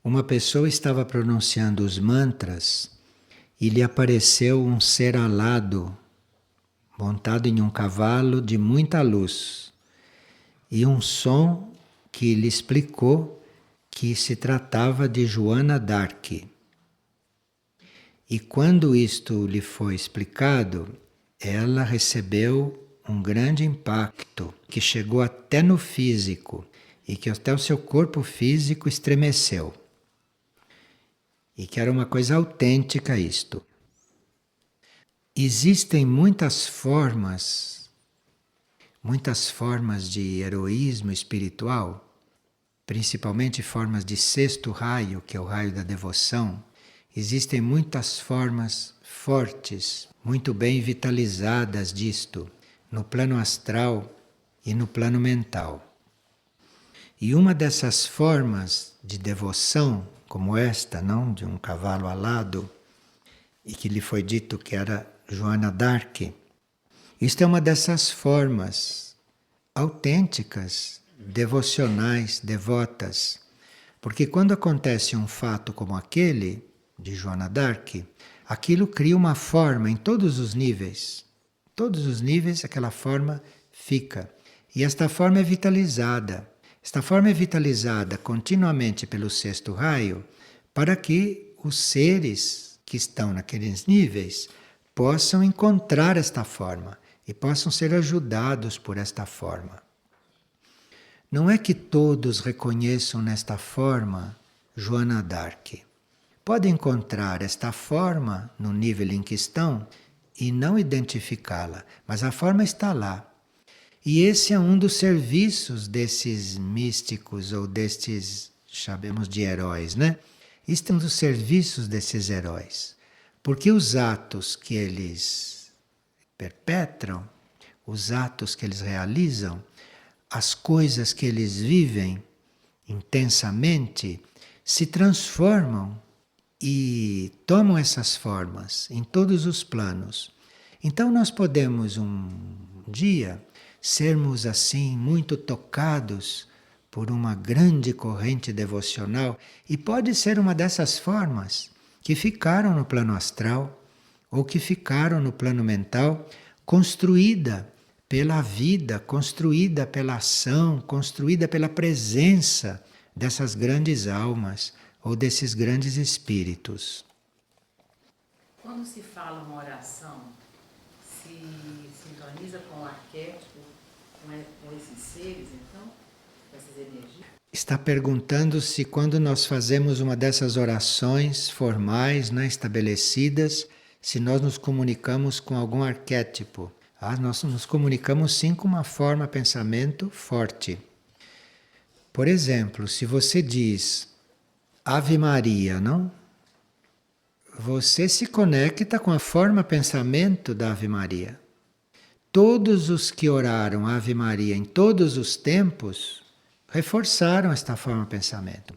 Uma pessoa estava pronunciando os mantras e lhe apareceu um ser alado, montado em um cavalo de muita luz, e um som que lhe explicou que se tratava de Joana d'Arc. E quando isto lhe foi explicado, ela recebeu um grande impacto que chegou até no físico e que até o seu corpo físico estremeceu. E que era uma coisa autêntica isto. Existem muitas formas de heroísmo espiritual, principalmente formas de sexto raio, que é o raio da devoção. Existem muitas formas fortes, muito bem vitalizadas disto, no plano astral e no plano mental. E uma dessas formas de devoção, como esta, não, de um cavalo alado, e que lhe foi dito que era Joana d'Arc, isto é uma dessas formas autênticas, devocionais, devotas. Porque quando acontece um fato como aquele de Joana d'Arc, aquilo cria uma forma em todos os níveis. Todos os níveis aquela forma fica. E esta forma é vitalizada. Esta forma é vitalizada continuamente pelo sexto raio para que os seres que estão naqueles níveis possam encontrar esta forma e possam ser ajudados por esta forma. Não é que todos reconheçam nesta forma Joana d'Arc. Pode encontrar esta forma no nível em que estão e não identificá-la, mas a forma está lá. E esse é um dos serviços desses místicos ou destes, chamemos de heróis, né? Este é um dos serviços desses heróis. Porque os atos que eles perpetram, os atos que eles realizam, as coisas que eles vivem intensamente, se transformam e tomam essas formas em todos os planos. Então nós podemos um dia sermos assim muito tocados por uma grande corrente devocional e pode ser uma dessas formas que ficaram no plano astral ou que ficaram no plano mental, construída pela vida, construída pela ação, construída pela presença dessas grandes almas ou desses grandes espíritos. Quando se fala uma oração, se sintoniza com o arquétipo, com esses seres, então, com essas energias? Está perguntando se quando nós fazemos uma dessas orações formais, né, estabelecidas, se nós nos comunicamos com algum arquétipo. Nós nos comunicamos sim com uma forma, pensamento forte. Por exemplo, se você diz Ave Maria, não? Você se conecta com a forma pensamento da Ave Maria. Todos os que oraram Ave Maria em todos os tempos reforçaram esta forma pensamento.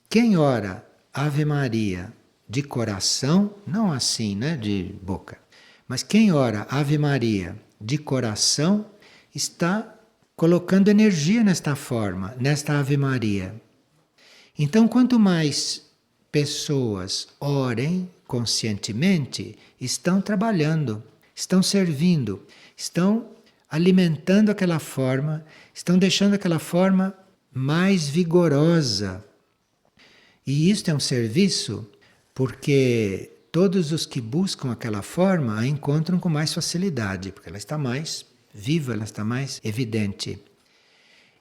Quem ora Ave Maria de coração, não assim, né, de boca, mas quem ora Ave Maria de coração está colocando energia nesta forma, nesta Ave Maria. Então, quanto mais pessoas orem conscientemente, estão trabalhando, estão servindo, estão alimentando aquela forma, estão deixando aquela forma mais vigorosa. E isto é um serviço porque todos os que buscam aquela forma a encontram com mais facilidade, porque ela está mais viva, ela está mais evidente.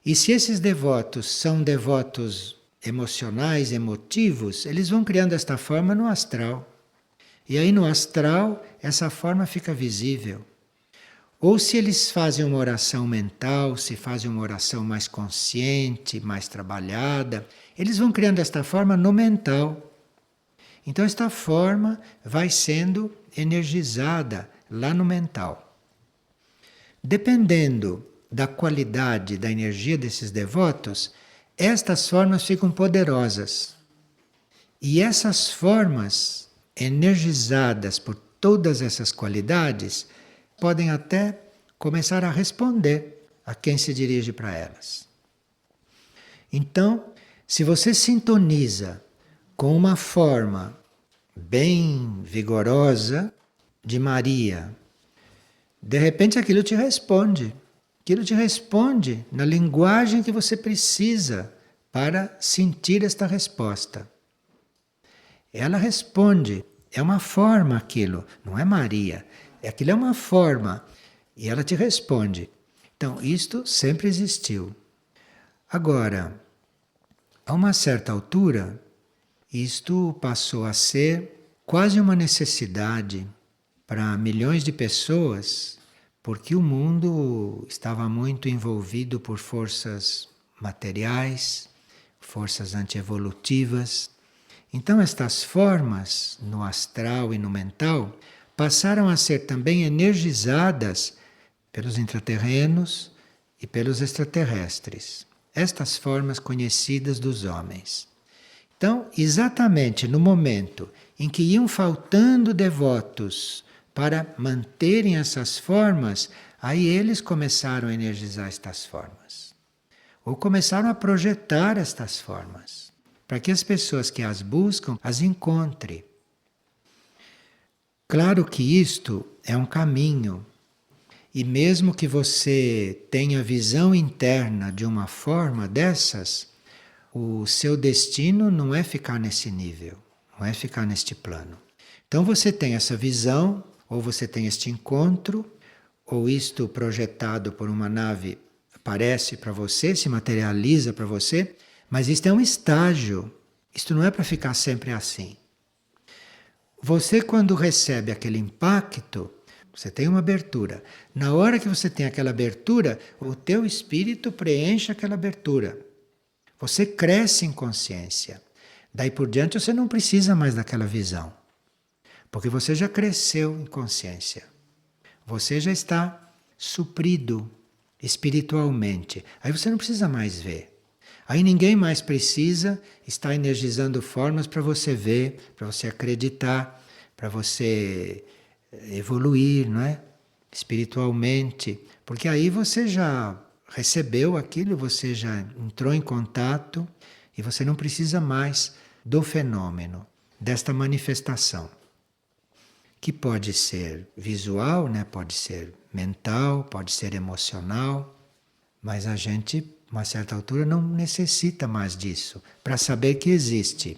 E se esses devotos são devotos emocionais, emotivos, eles vão criando esta forma no astral. E aí no astral essa forma fica visível. Ou se eles fazem uma oração mental, se fazem uma oração mais consciente, mais trabalhada, eles vão criando esta forma no mental. Então esta forma vai sendo energizada lá no mental. Dependendo da qualidade da energia desses devotos, estas formas ficam poderosas. E essas formas, energizadas por todas essas qualidades, podem até começar a responder a quem se dirige para elas. Então, Se você sintoniza com uma forma bem vigorosa de Maria, de repente aquilo te responde. Aquilo te responde na linguagem que você precisa para sentir esta resposta. Ela responde, é uma forma aquilo, não é Maria. Aquilo é uma forma e ela te responde. Então, isto sempre existiu. Agora, a uma certa altura, isto passou a ser quase uma necessidade para milhões de pessoas, porque o mundo estava muito envolvido por forças materiais, forças antievolutivas. Então, estas formas no astral e no mental passaram a ser também energizadas pelos intraterrenos e pelos extraterrestres. Estas formas conhecidas dos homens. Então, exatamente no momento em que iam faltando devotos para manterem essas formas, aí eles começaram a energizar estas formas. Ou começaram a projetar estas formas, para que as pessoas que as buscam as encontrem. Claro que isto é um caminho. E mesmo que você tenha visão interna de uma forma dessas, o seu destino não é ficar nesse nível, não é ficar neste plano. Então você tem essa visão, ou você tem este encontro, ou isto projetado por uma nave aparece para você, se materializa para você, mas isto é um estágio, isto não é para ficar sempre assim. Você, quando recebe aquele impacto, você tem uma abertura. Na hora que você tem aquela abertura, o teu espírito preenche aquela abertura. Você cresce em consciência. Daí por diante você não precisa mais daquela visão. Porque você já cresceu em consciência. Você já está suprido espiritualmente. Aí você não precisa mais ver. Aí ninguém mais precisa estar energizando formas para você ver, para você acreditar, para você evoluir, não é? Espiritualmente, porque aí você já recebeu aquilo, você já entrou em contato e você não precisa mais do fenômeno, desta manifestação, que pode ser visual, né? Pode ser mental, pode ser emocional, mas a gente, a uma certa altura, não necessita mais disso para saber que existe.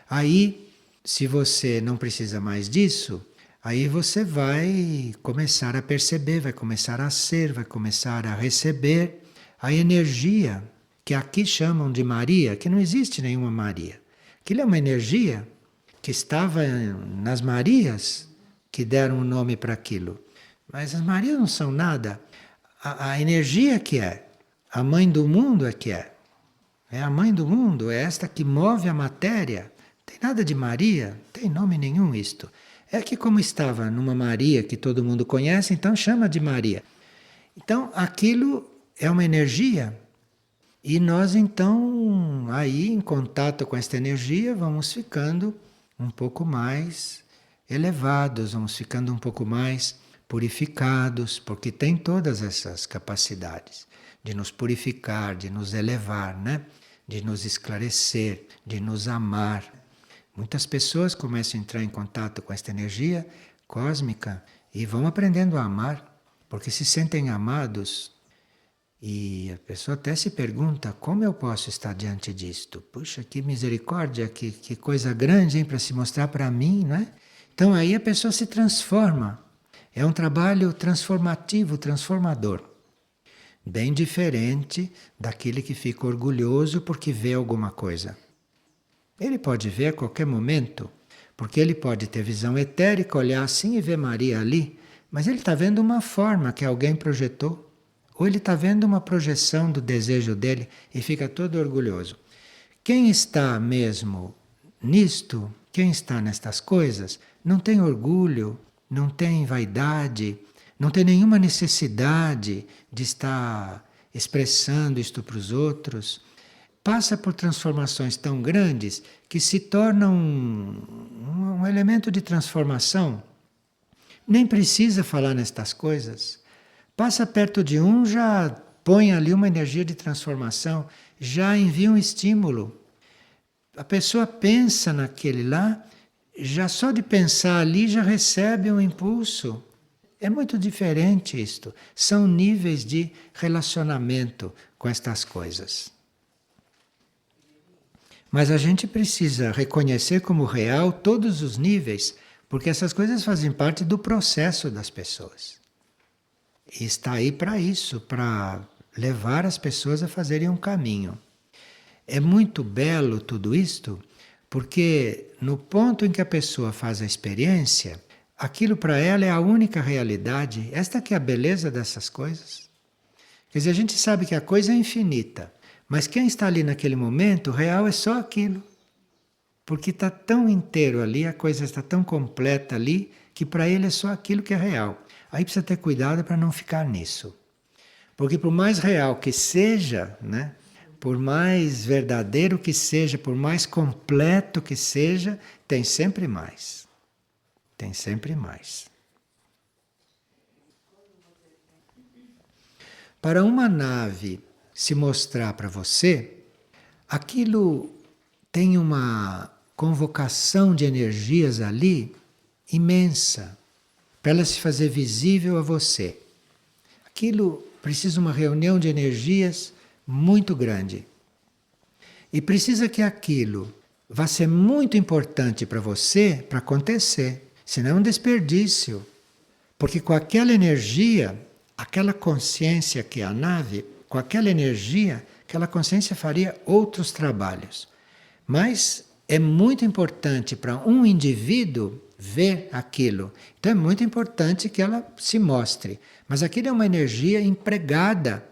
Aí, se você não precisa mais disso, aí você vai começar a perceber, vai começar a ser, vai começar a receber a energia que aqui chamam de Maria, que não existe nenhuma Maria. Aquilo é uma energia que estava nas Marias, que deram o nome para aquilo. Mas as Marias não são nada. A energia que é, a mãe do mundo é que é. É a mãe do mundo, é esta que move a matéria. Não tem nada de Maria, não tem nome nenhum isto. É que como estava numa Maria que todo mundo conhece, então chama de Maria. Então aquilo é uma energia e nós então aí em contato com esta energia vamos ficando um pouco mais elevados, vamos ficando um pouco mais purificados, porque tem todas essas capacidades de nos purificar, de nos elevar, né? De nos esclarecer, de nos amar. Muitas pessoas começam a entrar em contato com esta energia cósmica e vão aprendendo a amar, porque se sentem amados. E a pessoa até se pergunta, como eu posso estar diante disto? Puxa, que misericórdia, que coisa grande, hein, para se mostrar para mim, não é? Então aí a pessoa se transforma. É um trabalho transformativo, transformador. Bem diferente daquele que fica orgulhoso porque vê alguma coisa. Ele pode ver a qualquer momento, porque ele pode ter visão etérica, olhar assim e ver Maria ali, mas ele está vendo uma forma que alguém projetou, ou ele está vendo uma projeção do desejo dele e fica todo orgulhoso. Quem está mesmo nisto, quem está nestas coisas, não tem orgulho, não tem vaidade, não tem nenhuma necessidade de estar expressando isto para os outros. Passa por transformações tão grandes que se torna um elemento de transformação. Nem precisa falar nestas coisas. Passa perto de um, já põe ali uma energia de transformação, já envia um estímulo A pessoa pensa naquele lá, já só de pensar ali já recebe um impulso. É muito diferente isto. São níveis de relacionamento com estas coisas. Mas a gente precisa reconhecer como real todos os níveis, porque essas coisas fazem parte do processo das pessoas. E está aí para isso, para levar as pessoas a fazerem um caminho. É muito belo tudo isto, porque no ponto em que a pessoa faz a experiência, aquilo para ela é a única realidade. Esta que é a beleza dessas coisas. Quer dizer, a gente sabe que a coisa é infinita, mas quem está ali naquele momento, o real é só aquilo. Porque está tão inteiro ali, a coisa está tão completa ali, que para ele é só aquilo que é real. Aí precisa ter cuidado para não ficar nisso. Porque por mais real que seja, né, por mais verdadeiro que seja, por mais completo que seja, tem sempre mais. Tem sempre mais. Para uma nave se mostrar para você, aquilo tem uma convocação de energias ali imensa, para ela se fazer visível a você. Aquilo precisa uma reunião de energias muito grande. E precisa que aquilo vá ser muito importante para você para acontecer. Senão é um desperdício. Porque com aquela energia, aquela consciência que é a nave, com aquela energia, aquela consciência faria outros trabalhos. Mas é muito importante para um indivíduo ver aquilo. Então é muito importante que ela se mostre. Mas aquilo é uma energia empregada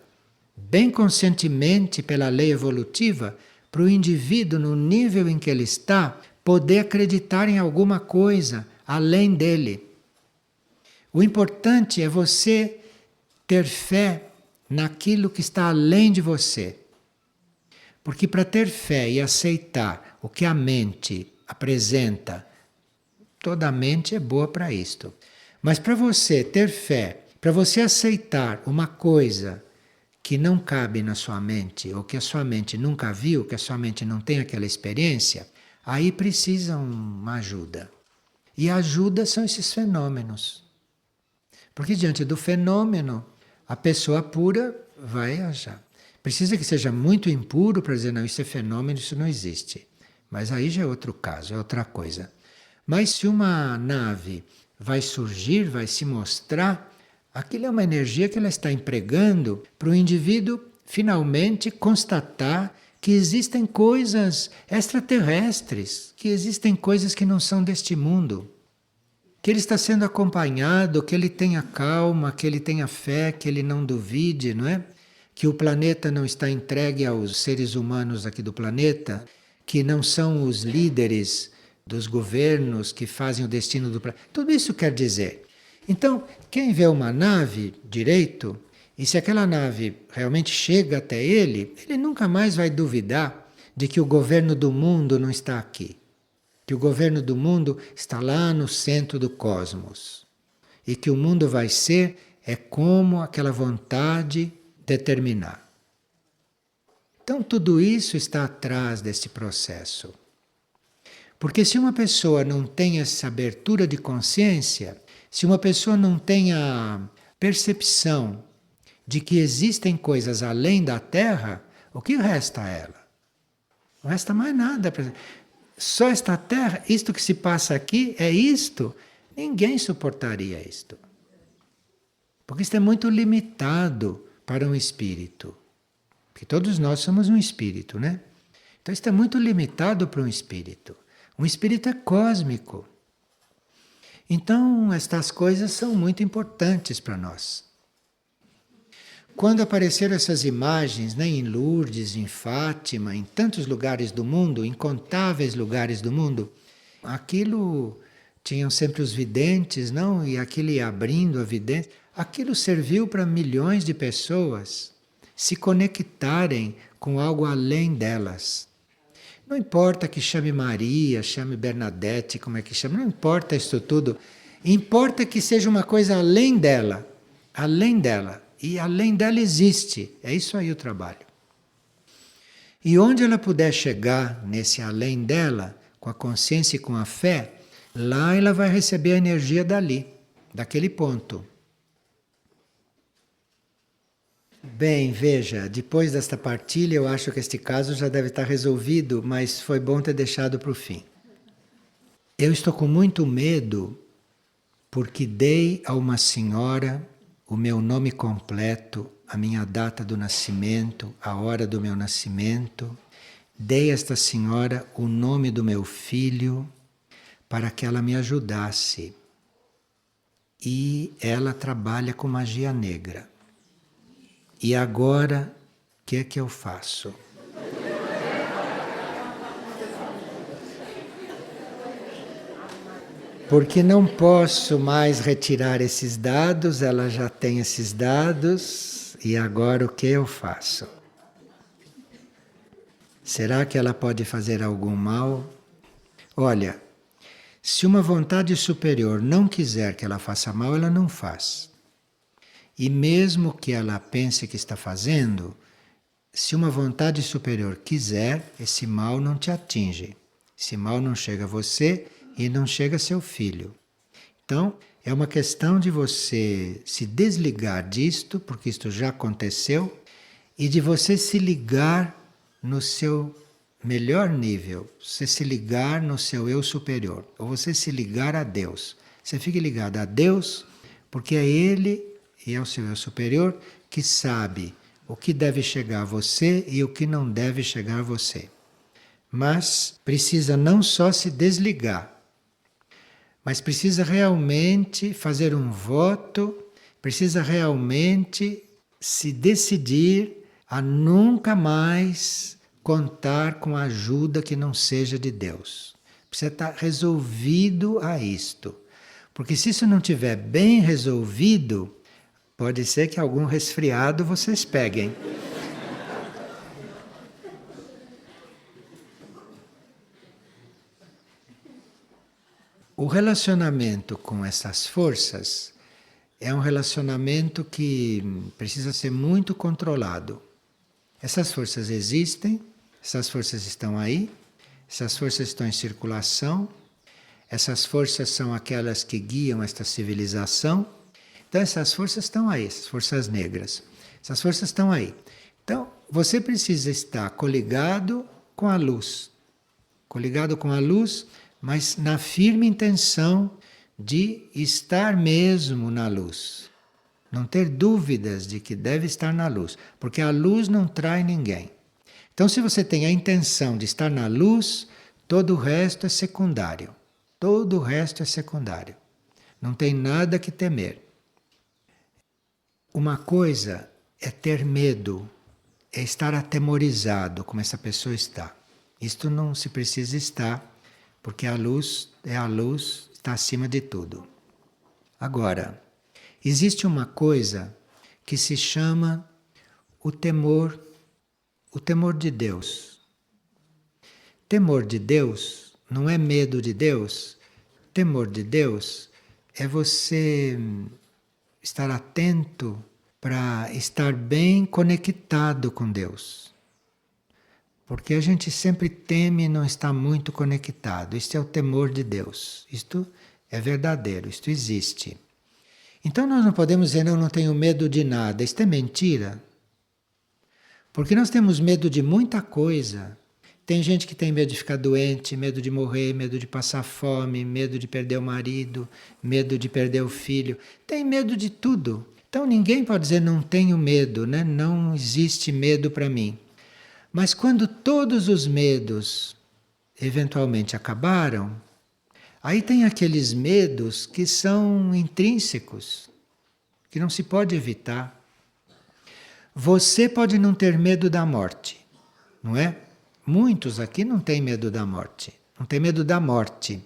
bem conscientemente pela lei evolutiva para o indivíduo, no nível em que ele está, poder acreditar em alguma coisa além dele. O importante é você ter fé naquilo que está além de você. Porque para ter fé e aceitar o que a mente apresenta, toda a mente é boa para isto. Mas para você ter fé, para você aceitar uma coisa que não cabe na sua mente, ou que a sua mente nunca viu, que a sua mente não tem aquela experiência, aí precisa uma ajuda. E a ajuda são esses fenômenos. Porque diante do fenômeno, a pessoa pura vai achar. Precisa que seja muito impuro para dizer, não, isso é fenômeno, isso não existe. Mas aí já é outro caso, é outra coisa. Mas se uma nave vai surgir, vai se mostrar, aquilo é uma energia que ela está empregando para o indivíduo finalmente constatar que existem coisas extraterrestres, que existem coisas que não são deste mundo. Que ele está sendo acompanhado, que ele tenha calma, que ele tenha fé, que ele não duvide, não é? Que o planeta não está entregue aos seres humanos aqui do planeta, que não são os líderes dos governos que fazem o destino do planeta. Tudo isso quer dizer. Então, quem vê uma nave direito, e se aquela nave realmente chega até ele, ele nunca mais vai duvidar de que o governo do mundo não está aqui. Que o governo do mundo está lá no centro do cosmos. E que o mundo vai ser é como aquela vontade determinar. Então tudo isso está atrás desse processo. Porque se uma pessoa não tem essa abertura de consciência, se uma pessoa não tem a percepção de que existem coisas além da Terra, o que resta a ela? Não resta mais nada. Só esta Terra, isto que se passa aqui, é isto. Ninguém suportaria isto. Porque isto é muito limitado para um espírito. Porque todos nós somos um espírito, né? Então isto é muito limitado para um espírito. Um espírito é cósmico. Então estas coisas são muito importantes para nós. Quando apareceram essas imagens, né, em Lourdes, em Fátima, em tantos lugares do mundo, incontáveis lugares do mundo, aquilo tinham sempre os videntes, não? E aquilo ia abrindo a vidência. Aquilo serviu para milhões de pessoas se conectarem com algo além delas. Não importa que chame Maria, chame Bernadette, como é que chama, não importa isso tudo. Importa que seja uma coisa além dela. Além dela. E além dela existe. É isso aí o trabalho. E onde ela puder chegar nesse além dela, com a consciência e com a fé, lá ela vai receber a energia dali, daquele ponto. Bem, veja, depois desta partilha eu acho que este caso já deve estar resolvido, mas foi bom ter deixado para o fim. Eu estou com muito medo porque dei a uma senhora o meu nome completo, a minha data do nascimento, a hora do meu nascimento. Dei a esta senhora o nome do meu filho para que ela me ajudasse. E ela trabalha com magia negra. E agora, o que é que eu faço? Porque não posso mais retirar esses dados, ela já tem esses dados, e agora o que eu faço? Será que ela pode fazer algum mal? Olha, se uma vontade superior não quiser que ela faça mal, ela não faz. E mesmo que ela pense que está fazendo, se uma vontade superior quiser, esse mal não te atinge. Esse mal não chega a você e não chega a seu filho. Então, é uma questão de você se desligar disto, porque isto já aconteceu, e de você se ligar no seu melhor nível, você se ligar no seu eu superior, ou você se ligar a Deus. Você fique ligado a Deus, porque é Ele e é o seu eu superior que sabe o que deve chegar a você e o que não deve chegar a você. Mas precisa não só se desligar, mas precisa realmente fazer um voto, precisa realmente se decidir a nunca mais contar com ajuda que não seja de Deus. Precisa estar resolvido a isto. Porque se isso não estiver bem resolvido, pode ser que algum resfriado vocês peguem. O relacionamento com essas forças é um relacionamento que precisa ser muito controlado. Essas forças existem, essas forças estão aí, essas forças estão em circulação, essas forças são aquelas que guiam esta civilização. Então essas forças estão aí, essas forças negras. Essas forças estão aí. Então você precisa estar coligado com a luz. Coligado com a luz, mas na firme intenção de estar mesmo na luz. Não ter dúvidas de que deve estar na luz, porque a luz não trai ninguém. Então, se você tem a intenção de estar na luz, todo o resto é secundário. Todo o resto é secundário. Não tem nada que temer. Uma coisa é ter medo, é estar atemorizado, como essa pessoa está. Isto não se precisa estar, porque a luz é a luz, está acima de tudo. Agora, existe uma coisa que se chama o temor de Deus. Temor de Deus não é medo de Deus. Temor de Deus é você estar atento para estar bem conectado com Deus. Porque a gente sempre teme não estar muito conectado. Isto é o temor de Deus. Isto é verdadeiro, isto existe. Então nós não podemos dizer, não tenho medo de nada. Isto é mentira. Porque nós temos medo de muita coisa. Tem gente que tem medo de ficar doente, medo de morrer, medo de passar fome, medo de perder o marido, medo de perder o filho. Tem medo de tudo. Então ninguém pode dizer não tenho medo, né? Não existe medo para mim. Mas quando todos os medos eventualmente acabaram, aí tem aqueles medos que são intrínsecos, que não se pode evitar. Você pode não ter medo da morte, não é? Muitos aqui não têm medo da morte, não têm medo da morte.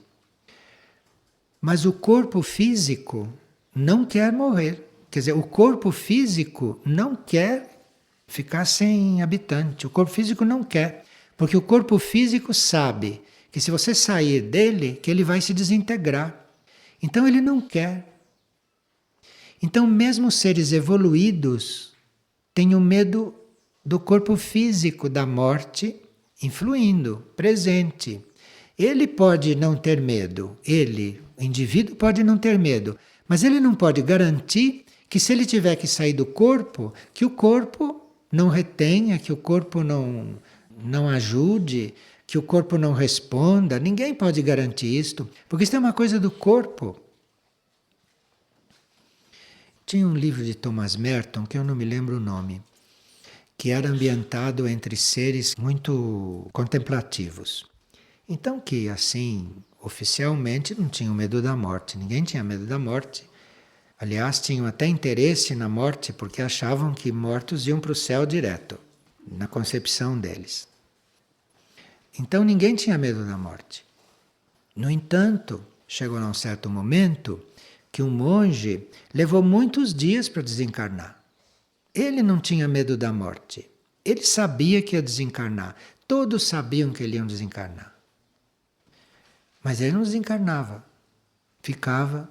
Mas o corpo físico não quer morrer. Quer dizer, o corpo físico não quer ficar sem habitante. O corpo físico não quer. Porque o corpo físico sabe que se você sair dele, que ele vai se desintegrar. Então ele não quer. Então mesmo seres evoluídos têm um medo do corpo físico da morte influindo, presente. Ele pode não ter medo, o indivíduo pode não ter medo, mas ele não pode garantir que se ele tiver que sair do corpo, que o corpo não retenha, que o corpo não ajude, que o corpo não responda. Ninguém pode garantir isto, porque isso é uma coisa do corpo. Tinha um livro de Thomas Merton, que eu não me lembro o nome, que era ambientado entre seres muito contemplativos. Então que, assim, oficialmente não tinham medo da morte, ninguém tinha medo da morte. Aliás, tinham até interesse na morte, porque achavam que mortos iam para o céu direto, na concepção deles. Então ninguém tinha medo da morte. No entanto, chegou a um certo momento que um monge levou muitos dias para desencarnar. Ele não tinha medo da morte. Ele sabia que ia desencarnar. Todos sabiam que ele ia desencarnar. Mas ele não desencarnava. Ficava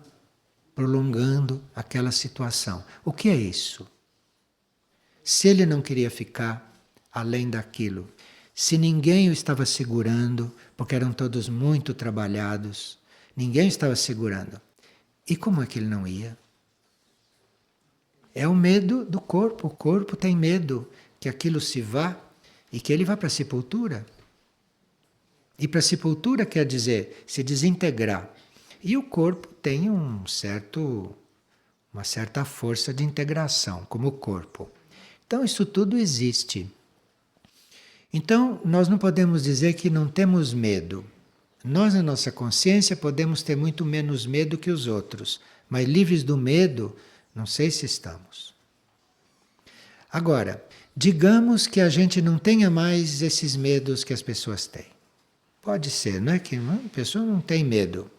prolongando aquela situação. O que é isso? Se ele não queria ficar além daquilo, se ninguém o estava segurando, porque eram todos muito trabalhados, ninguém estava segurando. E como é que ele não ia? É o medo do corpo. O corpo tem medo que aquilo se vá e que ele vá para a sepultura. E para a sepultura quer dizer se desintegrar. E o corpo tem uma certa força de integração, como o corpo. Então isso tudo existe. Então nós não podemos dizer que não temos medo. Nós, na nossa consciência, podemos ter muito menos medo que os outros, mas livres do medo, não sei se estamos. Agora, digamos que a gente não tenha mais esses medos que as pessoas têm. Pode ser, não é que uma pessoa não tem medo.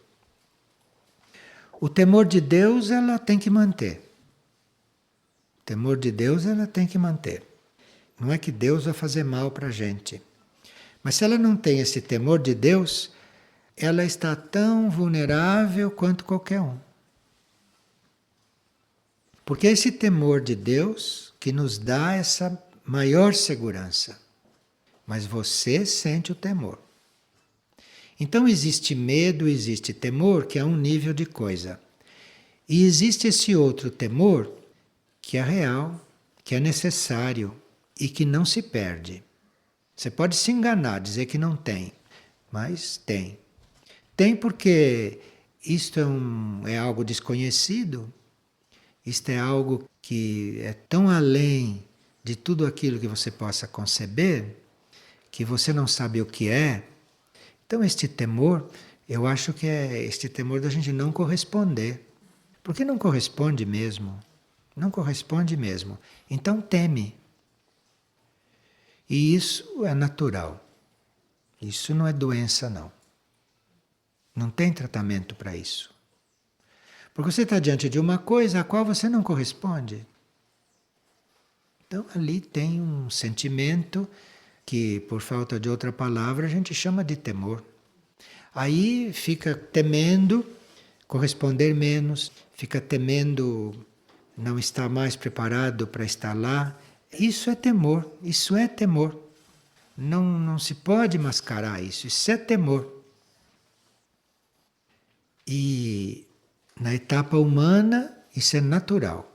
O temor de Deus ela tem que manter. O temor de Deus ela tem que manter. Não é que Deus vai fazer mal para a gente. Mas se ela não tem esse temor de Deus, ela está tão vulnerável quanto qualquer um. Porque é esse temor de Deus que nos dá essa maior segurança. Mas você sente o temor. Então existe medo, existe temor, que é um nível de coisa. E existe esse outro temor, que é real, que é necessário e que não se perde. Você pode se enganar, dizer que não tem, mas tem. Tem porque isto é algo desconhecido, isto é algo que é tão além de tudo aquilo que você possa conceber, que você não sabe o que é. Então este temor, eu acho que é este temor da gente não corresponder. Porque não corresponde mesmo. Não corresponde mesmo. Então teme. E isso é natural. Isso não é doença, não. Não tem tratamento para isso. Porque você está diante de uma coisa a qual você não corresponde. Então ali tem um sentimento que, por falta de outra palavra, a gente chama de temor. Aí fica temendo corresponder menos, fica temendo não estar mais preparado para estar lá. Isso é temor, isso é temor. Não se pode mascarar isso, isso é temor. E na etapa humana, isso é natural.